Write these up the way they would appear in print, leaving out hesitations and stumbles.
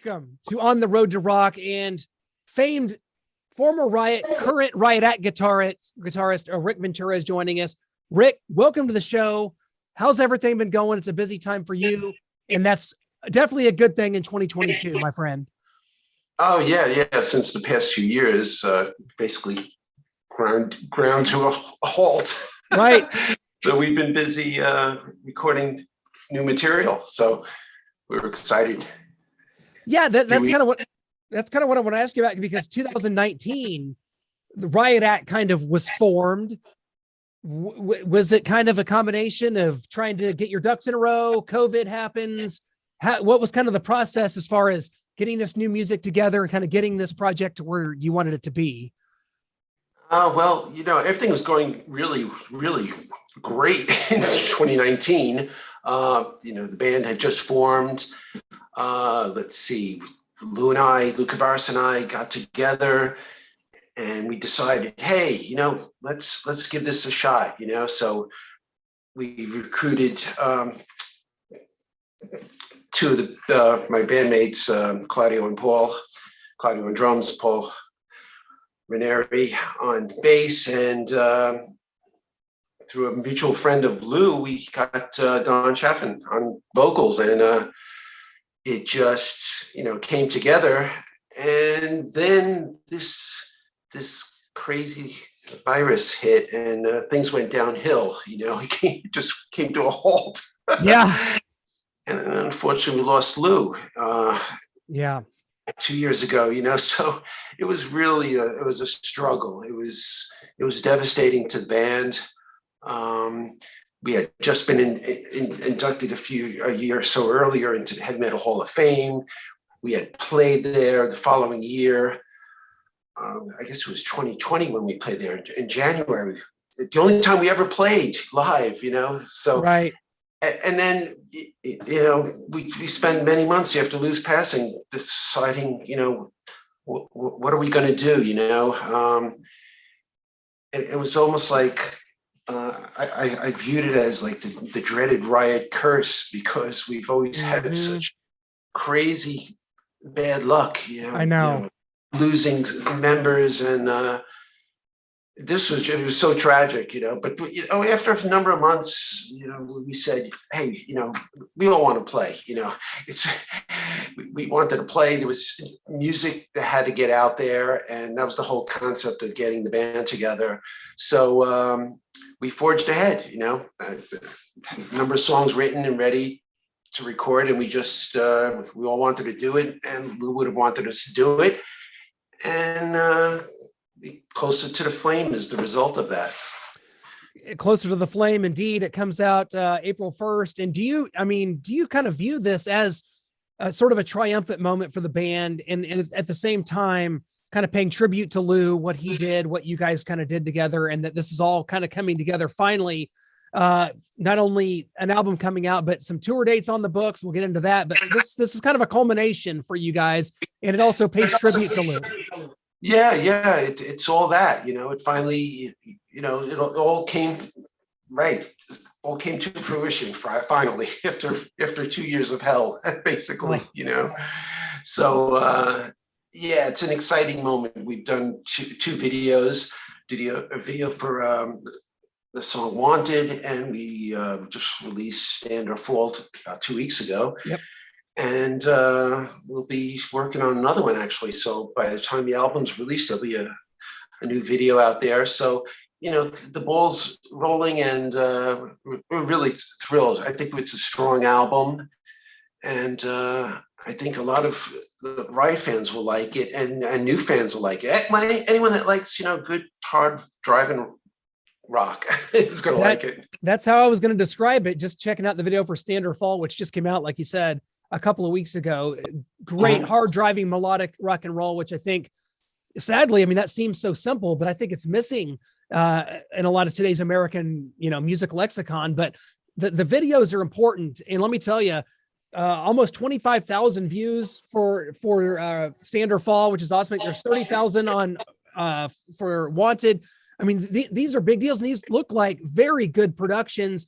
Welcome to On the Road to Rock, and famed former Riot, current Riot Act guitarist Rick Ventura is joining us. Rick, welcome to the show. How's everything been going? It's a busy time for you, and that's definitely a good thing in 2022, my friend. Oh, yeah. Since the past few years, basically ground to a halt. Right. So we've been busy recording new material. So we're excited. Yeah, that's kind of what I want to ask you about, because 2019, the Riot Act kind of was formed. Was it kind of a combination of trying to get your ducks in a row? COVID happens. What was kind of the process as far as getting this new music together and kind of getting this project to where you wanted it to be? Well, everything was going really, really great in 2019. The band had just formed. Let's see, Guitarist and I got together and we decided, hey, let's give this a shot, So we recruited two of my bandmates, Claudio and Paul. Claudio on drums, Paul Ranieri on bass, and through a mutual friend of Lou, we got Don Chaffin on vocals, and it just came together. And then this crazy virus hit, and things went downhill. It just came to a halt. Yeah. And unfortunately, we lost Lou. Yeah. 2 years ago, so it was really it was a struggle. It was devastating to the band. We had just been inducted a year or so earlier into the Heavy Metal Hall of Fame. We had played there the following year. I guess it was 2020 when we played there in January. The only time we ever played live, So right. And then, we spend many months after Lou's passing deciding, what are we going to do, it was almost like I viewed it as like the dreaded Riot curse, because we've always had such crazy bad luck, I know. Losing members, and it was so tragic, but after a number of months, we said, hey, we all want to play, we wanted to play. There was music that had to get out there, and that was the whole concept of getting the band together. So we forged ahead, a number of songs written and ready to record, and we just we all wanted to do it, and Lou would have wanted us to do it, and Closer to the Flame is the result of that. Closer to the Flame, indeed. It comes out April 1st. And do you kind of view this as sort of a triumphant moment for the band, and at the same time kind of paying tribute to Lou, what he did, what you guys kind of did together, and that this is all kind of coming together finally? Not only an album coming out, but some tour dates on the books. We'll get into that, but this is kind of a culmination for you guys, and it also pays tribute to Lou. Yeah, it's all that, it finally, it all came right. It all came to fruition finally after 2 years of hell, basically, So, it's an exciting moment. We've done two videos. Did a video for the song Wanted, and we just released Stand or Fall about 2 weeks ago. Yep. And we'll be working on another one, actually. So by the time the album's released, there'll be a new video out there. So, the ball's rolling, and we're really thrilled. I think it's a strong album, and I think a lot of the Riot fans will like it, and new fans will like it. Anyone that likes, good, hard driving rock is going to like it. That's how I was going to describe it. Just checking out the video for Stand or Fall, which just came out, like you said, a couple of weeks ago. Great hard driving melodic rock and roll, which I think, sadly, that seems so simple, but I think it's missing in a lot of today's American, music lexicon. But the videos are important. And let me tell you, almost 25,000 views for Stand or Fall, which is awesome. There's 30,000 on for Wanted. These are big deals, and these look like very good productions.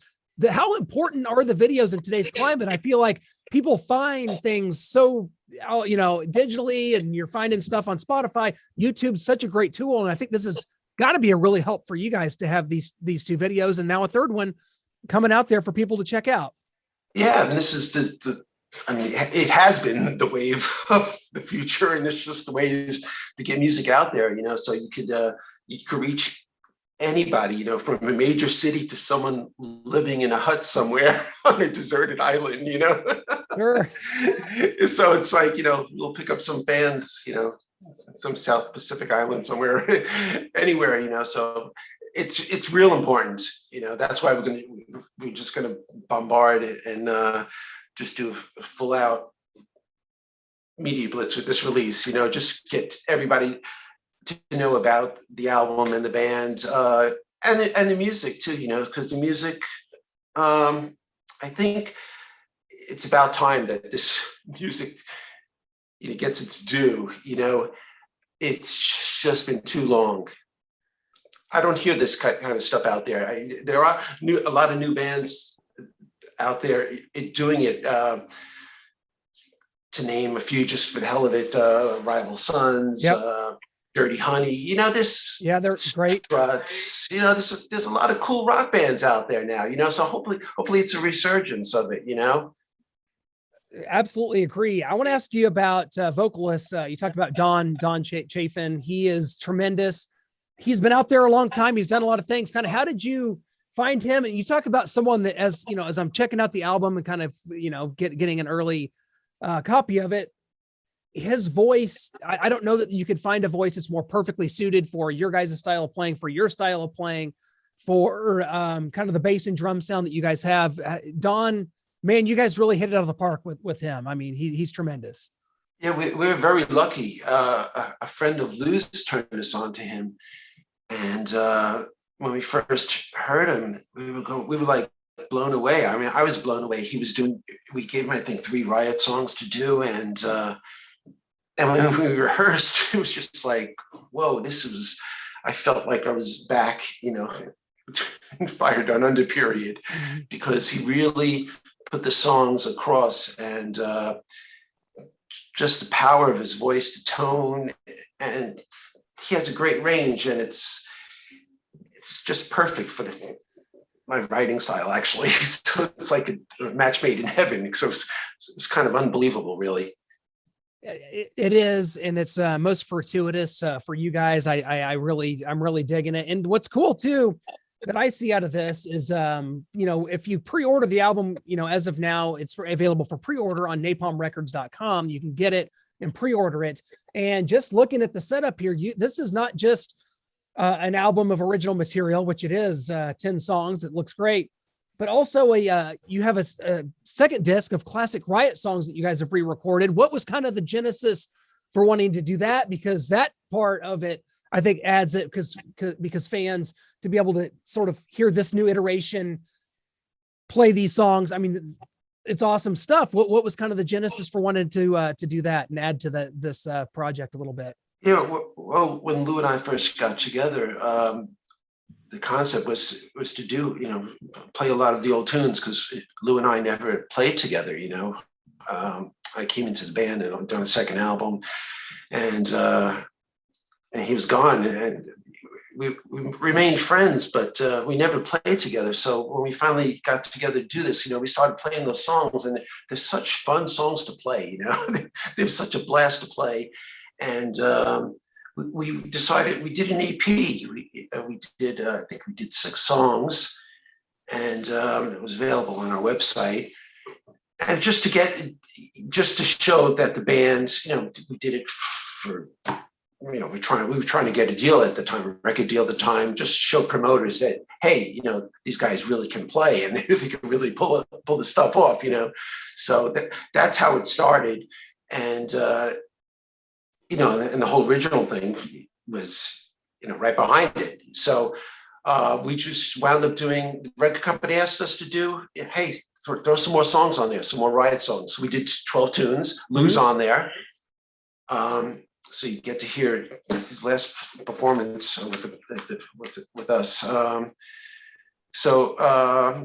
How important are the videos in today's climate? I feel like people find things so digitally, and you're finding stuff on Spotify. YouTube's such a great tool. And I think this has got to be a really help for you guys to have these two videos, and now a third one coming out there for people to check out. Yeah, and this is it has been the wave of the future, and it's just the ways to get music out there, so you could reach anybody, from a major city to someone living in a hut somewhere on a deserted island, Sure. So it's like, we'll pick up some bands, some South Pacific island somewhere, anywhere, so it's real important, that's why we're just gonna bombard it and just do a full out media blitz with this release, just get everybody to know about the album and the band, and the music too, because the music, I think it's about time that this music gets its due. It's just been too long. I don't hear this kind of stuff out there. There are a lot of new bands out there doing it. To name a few, just for the hell of it, Rival Sons, yep. Dirty Honey, this. Yeah, they're great. Struts, there's a lot of cool rock bands out there now, so hopefully it's a resurgence of it, Absolutely agree. I want to ask you about vocalists. You talked about Don Chafin. He is tremendous. He's been out there a long time. He's done a lot of things. Kind of, how did you find him? And you talk about someone that, as I'm checking out the album and kind of, getting an early copy of it, his voice, I don't know that you could find a voice that's more perfectly suited for your guys' style of playing, for your style of playing, for kind of the bass and drum sound that you guys have. Don, man, you guys really hit it out of the park with him. I mean, he's tremendous. Yeah, we're very lucky. A friend of Lou's turned us on to him. And when we first heard him, we were like blown away. I mean, I was blown away. We gave him, I think, 3 Riot songs to do. And when we rehearsed, it was just like, whoa, I felt like I was back, Fire Down Under period, because he really put the songs across, and just the power of his voice, the tone, and he has a great range, and it's just perfect for my writing style, actually. So it's like a match made in heaven. So it's kind of unbelievable, really. It is, and it's most fortuitous for you guys. I'm really digging it. And what's cool too that I see out of this is, if you pre-order the album, as of now, it's available for pre-order on napalmrecords.com. You can get it and pre-order it. And just looking at the setup here, this is not just an album of original material, which it is, 10 songs. It looks great. But also you have a second disc of classic Riot songs that you guys have re-recorded. What was kind of the genesis for wanting to do that? Because that part of it, I think, adds it because fans to be able to sort of hear this new iteration, play these songs. I mean, it's awesome stuff. What was kind of the genesis for wanting to do that and add to this project a little bit? Yeah, well, when Lou and I first got together, the concept was to do, play a lot of the old tunes, because Lou and I never played together, I came into the band and done a second album, and he was gone, and we remained friends, but we never played together. So when we finally got together to do this, we started playing those songs, and they're such fun songs to play, they're such a blast to play. And we decided, we did an EP. We did, I think we did 6 songs, and it was available on our website. And just to show that the band, we did it for, we were trying to get a deal at the time, a record deal at the time, just show promoters that, hey, these guys really can play, and they can really pull the stuff off, So that's how it started. And and the whole original thing was, right behind it. So we just wound up doing, the record company asked us to do, hey, throw some more songs on there, some more Riot songs. So we did 12 tunes, Lou's on there. So you get to hear his last performance with us. So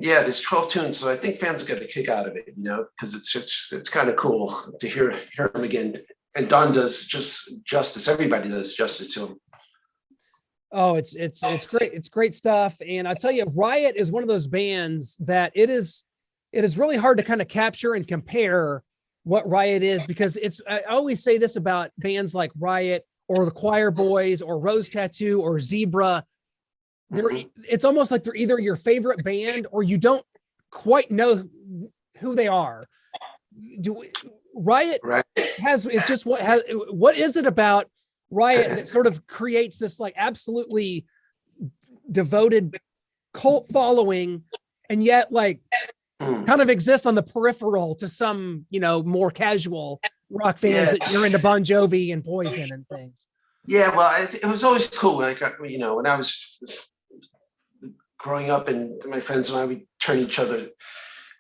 yeah, there's 12 tunes. So I think fans get a kick out of it, because it's kind of cool to hear him again. And Don does just justice. Everybody does justice to him. Oh, it's great. It's great stuff. And I tell you, Riot is one of those bands that it is really hard to kind of capture and compare what Riot is, because I always say this about bands like Riot or the Choir Boys or Rose Tattoo or Zebra. It's almost like they're either your favorite band or you don't quite know who they are. Riot is just what is it about Riot that sort of creates this like absolutely devoted cult following, and yet like kind of exists on the peripheral to some, more casual rock fans that you're into Bon Jovi and Poison and things. Yeah, well, it was always cool. Like, when I was growing up, and my friends and I would turn each other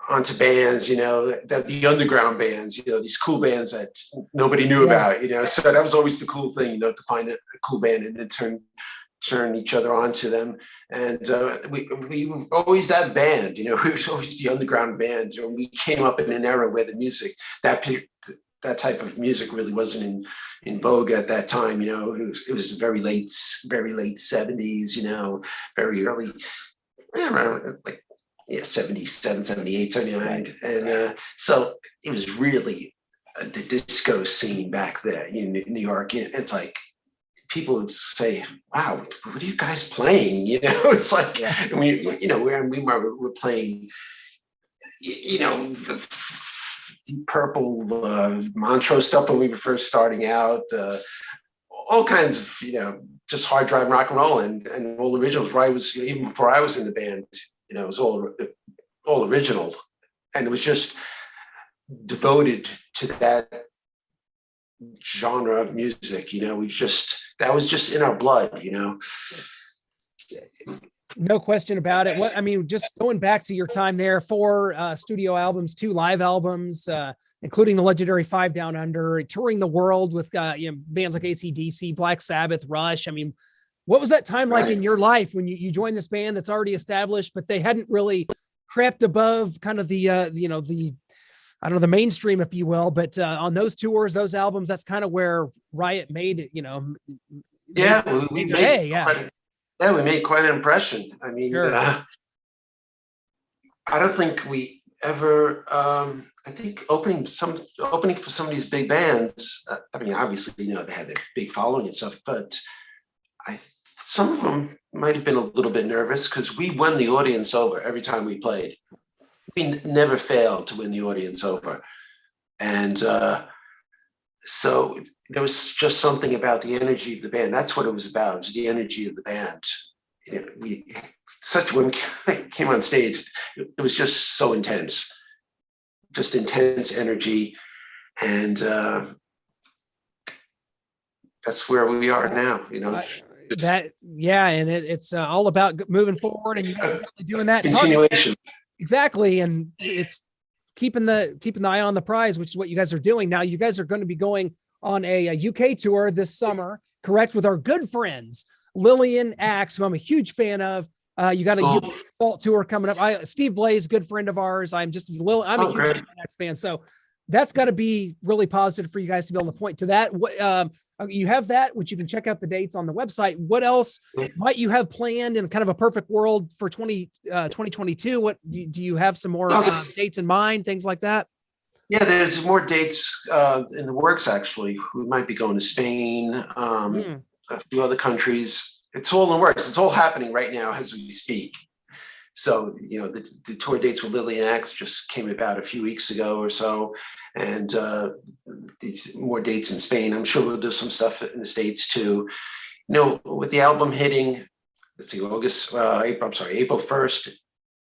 onto bands, the underground bands, these cool bands that nobody knew about, so that was always the cool thing, to find a cool band and then turn each other onto them. And we were always that band, we were always the underground band. We came up in an era where the music, that type of music really wasn't in vogue at that time. It was the very late 70s, very early, like 77, 78, 79. And so it was really the disco scene back there in New York. It's like people would say, wow, what are you guys playing? It's like, we were playing, the Deep Purple, Montrose stuff when we were first starting out, all kinds of, just hard drive rock and roll and all originals. Right, was even before I was in the band, it was all original, and it was just devoted to that genre of music. That was just in our blood. No question about it. Just going back to your time there, 4 studio albums, 2 live albums, including the legendary 5 Down Under, touring the world with bands like AC/DC, Black Sabbath, Rush. What was that time like in your life when you joined this band that's already established, but they hadn't really crept above kind of the I don't know, the mainstream, if you will, but on those tours, those albums, that's kind of where Riot made it, we made quite an impression. Sure. I don't think we ever, I think opening for some of these big bands, obviously, they had their big following and stuff, but some of them might have been a little bit nervous because we won the audience over every time we played. We never failed to win the audience over. And so there was just something about the energy of the band. That's what it was about, was the energy of the band. When we came on stage, it was just so intense, just intense energy. And that's where we are now, and it's all about moving forward and doing that. Continuation. Exactly. And it's keeping the eye on the prize, which is what you guys are doing. Now you guys are going to be going on a UK tour this summer, correct? With our good friends, Lilian Axe, who I'm a huge fan of. You got a UK Salt tour coming up. Steve Blaze, good friend of ours. I'm a huge Axe fan. So that's got to be really positive for you guys to be able to point to that. You have that, which you can check out the dates on the website. What else might you have planned in kind of a perfect world for 2022? What do you have some more dates in mind, things like that? Yeah, there's more dates in the works, actually. We might be going to Spain, a few other countries. It's all in the works. It's all happening right now as we speak. So, the tour dates with Lilian Axe just came about a few weeks ago or so, and these more dates in Spain. I'm sure we'll do some stuff in the States too. With the album hitting, April 1st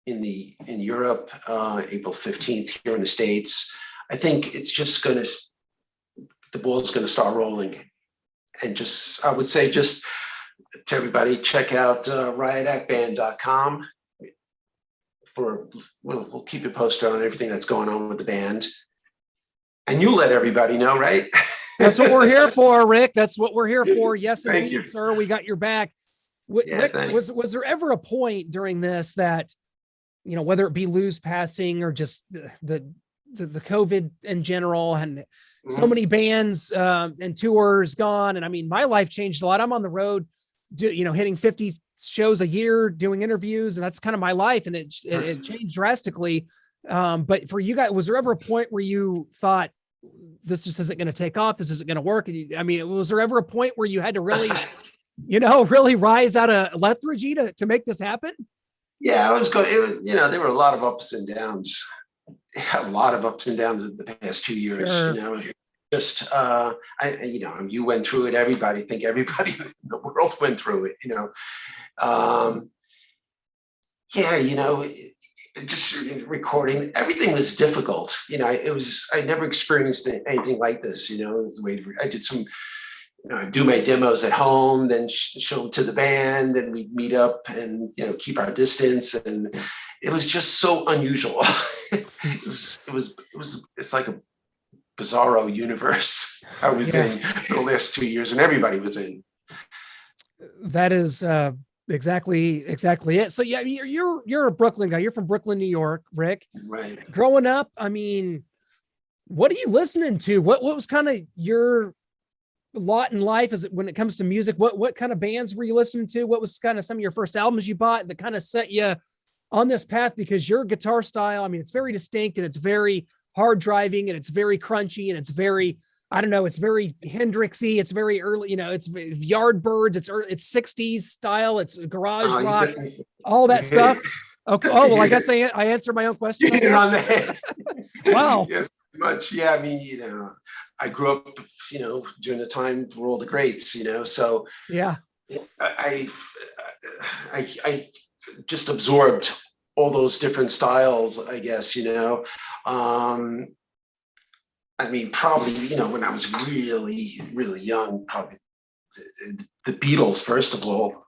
in Europe, April 15th here in the States. I think it's just the ball's going to start rolling, and I would say to everybody, check out riotactband.com. We'll keep you posted on everything that's going on with the band, and you let everybody know, right? That's what we're here for, Rick. That's what we're here for. Yes, indeed, sir. We got your back. Yeah, Rick, thanks. was there ever a point during this that, whether it be Lou's passing or just the COVID in general, and so Mhm. many bands and tours gone. And I mean, my life changed a lot. I'm on the road, hitting 50 shows a year, doing interviews, and that's kind of my life. And it changed drastically. But for you guys, was there ever a point where you thought this just isn't going to take off? This isn't going to work? And I mean, was there ever a point where you had to really, really rise out of lethargy to make this happen? Yeah, I was going. It was, there were a lot of ups and downs. A lot of ups and downs in the past 2 years. Sure. Just you went through it. Everybody in the world went through it. Just recording, everything was difficult. I never experienced anything like this. It was the way I did some. I do my demos at home, then show them to the band, then we meet up and keep our distance, and it was just so unusual. It's like a bizarro universe I was in for the last 2 years, and everybody was in. That is exactly it. So yeah, you're a Brooklyn guy. You're from Brooklyn, New York, Rick. Right. Growing up, I mean, what are you listening to? What was kind of your lot in life as when it comes to music? What kind of bands were you listening to? What was kind of some of your first albums you bought that kind of set you on this path? Because your guitar style, I mean, it's very distinct, and it's very hard driving, and it's very crunchy, and it's very, I don't know, it's very Hendrixy. It's very early, it's Yardbirds. It's 60s style. It's garage rock, all that stuff. Okay. Oh, well, I guess I answered my own question. On the head. Wow. Yes, much. Yeah. I mean, I grew up, during the time where all the greats, so yeah, I just absorbed all those different styles, I guess, I mean, probably, when I was really, really young, probably the Beatles, first of all,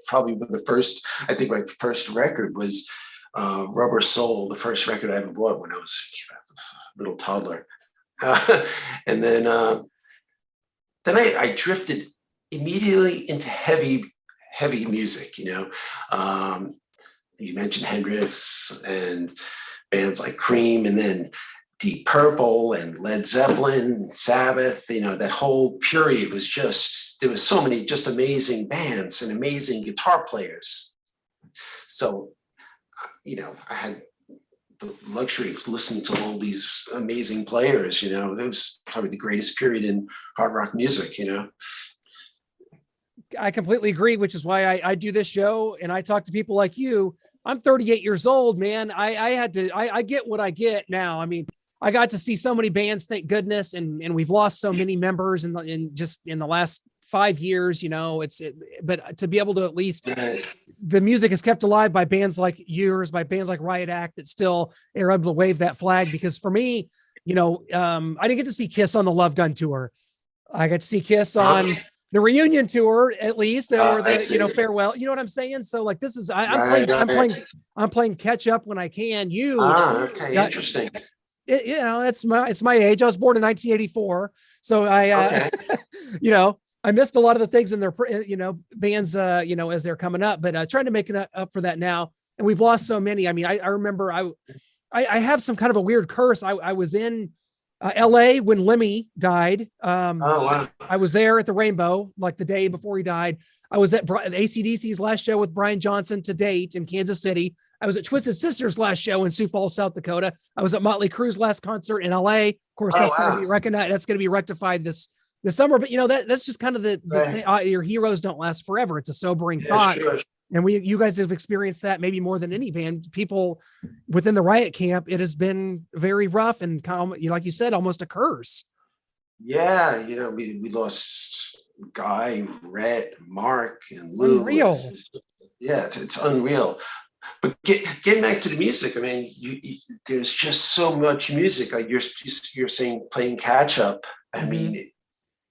probably the first, I think my first record was Rubber Soul, the first record I ever bought when I was a little toddler. And then I drifted immediately into heavy music. You mentioned Hendrix and bands like Cream, and then Deep Purple and Led Zeppelin, and Sabbath. That whole period was there was so many just amazing bands and amazing guitar players. So, I had the luxury of listening to all these amazing players. It was probably the greatest period in hard rock music. I completely agree, which is why I do this show and I talk to people like you. I'm 38 years old, man. I get what I get now. I mean, I got to see so many bands, thank goodness. And we've lost so many members in the last 5 years, but to be able to at least the music is kept alive by bands like yours, by bands like Riot Act that still are able to wave that flag. Because for me, I didn't get to see Kiss on the Love Gun tour. I got to see Kiss on the reunion tour, at least, or the farewell. You know what I'm saying? So like, this is I'm playing catch up when I can. Okay, interesting. It's my age. I was born in 1984, so I I missed a lot of the things in their bands as they're coming up, but trying to make it up for that now. And we've lost so many. I mean, I remember I have some kind of a weird curse. I was in LA when Lemmy died. Oh, wow. I was there at the Rainbow, like the day before he died. I was at AC/DC's last show with Brian Johnson to date in Kansas City. I was at Twisted Sister's last show in Sioux Falls, South Dakota. I was at Motley Crue's last concert in LA. Of course, that's going to be recognized. That's going to be rectified this summer. But that's just kind of the thing. Your heroes don't last forever. It's a sobering thought. Sure. And you guys have experienced that maybe more than any band. People within the Riot camp, it has been very rough and kind of, like you said, almost a curse. Yeah, we lost Guy, Rhett, Mark, and Lou. Unreal. It's unreal. But getting back to the music, I mean, there's just so much music. Like you're saying, playing catch up. I mean,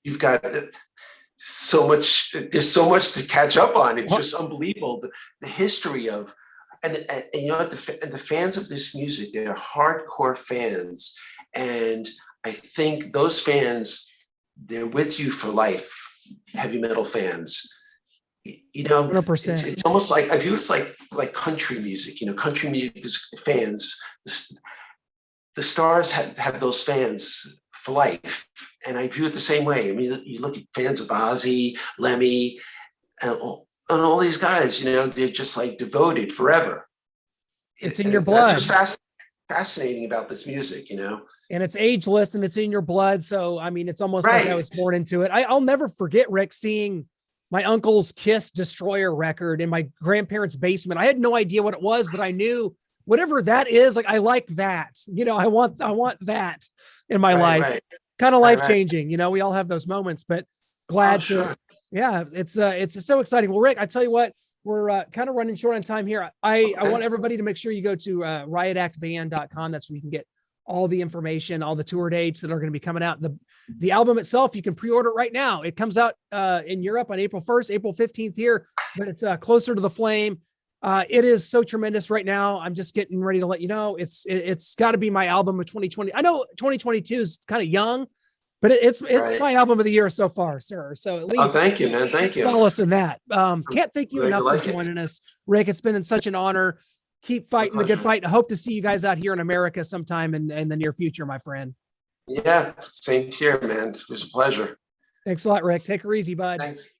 you've got so much. There's so much to catch up on. It's just unbelievable. The history of, and the fans of this music, they're hardcore fans, and I think those fans, they're with you for life. Heavy metal fans, You know, 100%. it's almost like I view it's like country music. You know, country music fans. The stars have those fans for life, and I view it the same way. I mean, you look at fans of Ozzy, Lemmy, and all these guys. You know, they're just like devoted forever. It's in your blood. That's just fascinating about this music. You know, and it's ageless and it's in your blood. So, I mean, it's almost like I was born into it. I'll never forget, Rick, seeing my uncle's Kiss Destroyer record in my grandparents' basement. I had no idea what it was, but I knew whatever that is, like, I like that, you know, I want that in my life, kind of life changing. You know, we all have those moments, but glad to, yeah, it's so exciting. Well, Rick, I tell you what, we're kind of running short on time here. I want everybody to make sure you go to riotactband.com. That's where you can get all the information, all the tour dates that are going to be coming out. The album itself, you can pre-order it right now. It comes out in Europe on April 1st, April 15th here, but it's Closer to the Flame. It is so tremendous right now. I'm just getting ready to let you know it's got to be my album of 2020. I know 2022 is kind of young, but it's my album of the year so far, sir. So at least, thank you, man. Thank you. Solace in that. Can't thank you enough for joining us, Rick. It's been such an honor. Keep fighting the good fight. I hope to see you guys out here in America sometime in the near future, my friend. Yeah, same here, man. It was a pleasure. Thanks a lot, Rick. Take her easy, bud. Thanks.